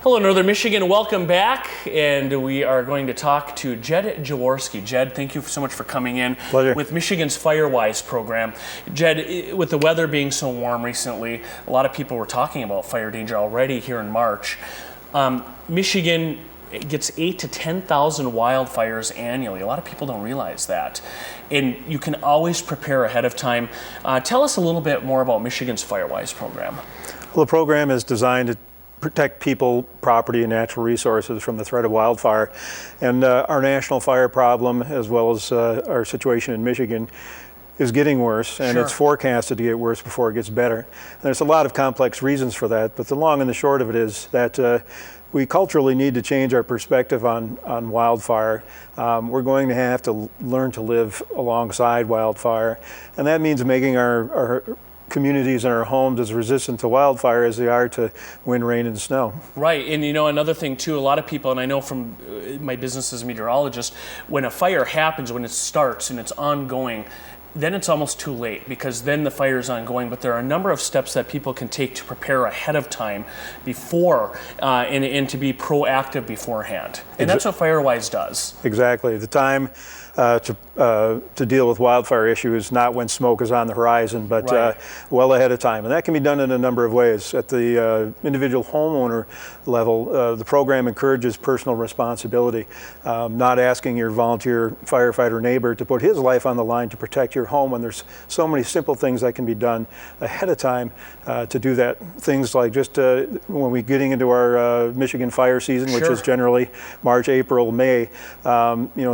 Hello, Northern Michigan. Welcome back, and we are going to talk to Jed Jaworski. Jed, thank you so much for coming in. Pleasure. With Michigan's Firewise program. Jed, with the weather being so warm recently, a lot of people were talking about fire danger already here in March. Michigan gets 8,000 to 10,000 wildfires annually. A lot of people don't realize that, and you can always prepare ahead of time. Tell us a little bit more about Michigan's Firewise program. Well, the program is designed to protect people, property, and natural resources from the threat of wildfire. And our national fire problem, as well as our situation in Michigan, is getting worse, and it's forecasted to get worse before it gets better. And there's a lot of complex reasons for that, but the long and the short of it is that we culturally need to change our perspective on wildfire. We're going to have to learn to live alongside wildfire, and that means making our communities and our homes as resistant to wildfire as they are to wind, rain, and snow. Right, and you know, another thing too, a lot of people, and I know from my business as a meteorologist, when a fire happens, when it starts and it's ongoing, then it's almost too late, because then the fire is ongoing. But there are a number of steps that people can take to prepare ahead of time before and to be proactive beforehand. And that's what Firewise does. Exactly. The time to deal with wildfire issue is not when smoke is on the horizon, but well ahead of time. And that can be done in a number of ways. At the individual homeowner level, the program encourages personal responsibility, not asking your volunteer firefighter neighbor to put his life on the line to protect your home when there's so many simple things that can be done ahead of time to do that. Things like just when we're getting into our Michigan fire season, which is generally March, April, May,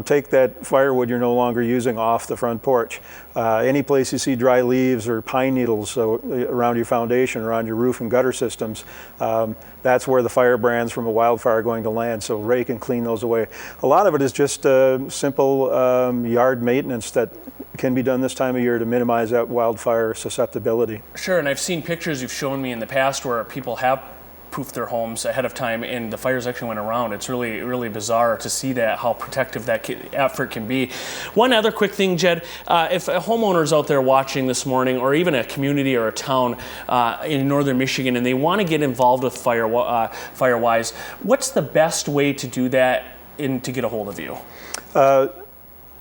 take that firewood you're no longer using off the front porch. Any place you see dry leaves or pine needles around your foundation, around your roof and gutter systems, that's where the firebrands from a wildfire are going to land, so rake and clean those away. A lot of it is just simple yard maintenance that can be done this time of year to minimize that wildfire susceptibility. Sure, and I've seen pictures you've shown me in the past where people have proofed their homes ahead of time and the fires actually went around. It's really, really bizarre to see that, how protective that effort can be. One other quick thing, Jed, if a homeowner's out there watching this morning, or even a community or a town in northern Michigan, and they want to get involved with Firewise, what's the best way to do that and to get a hold of you?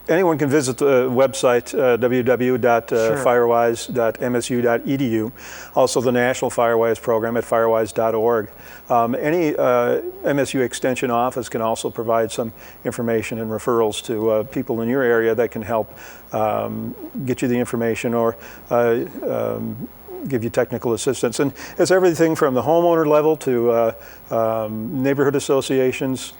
Anyone can visit the website, www.firewise.msu.edu. Also the National Firewise program at firewise.org. Any MSU Extension office can also provide some information and referrals to people in your area that can help get you the information or give you technical assistance. And it's everything from the homeowner level to neighborhood associations,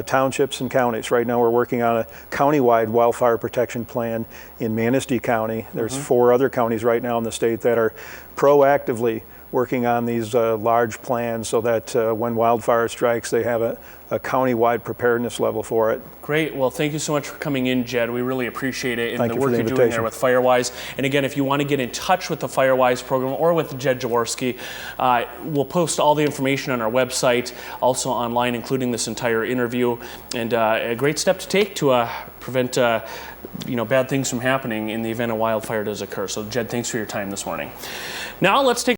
townships and counties. Right now we're working on a county-wide wildfire protection plan in Manistee County. There's 4 other counties right now in the state that are proactively working on these large plans so that when wildfire strikes, they have a county-wide preparedness level for it. Great. Well, thank you so much for coming in, Jed. We really appreciate it and the work you're doing there with Firewise. And again, if you want to get in touch with the Firewise program or with Jed Jaworski, we'll post all the information on our website, also online, including this entire interview. And a great step to take to prevent bad things from happening in the event a wildfire does occur. So, Jed, thanks for your time this morning. Now let's take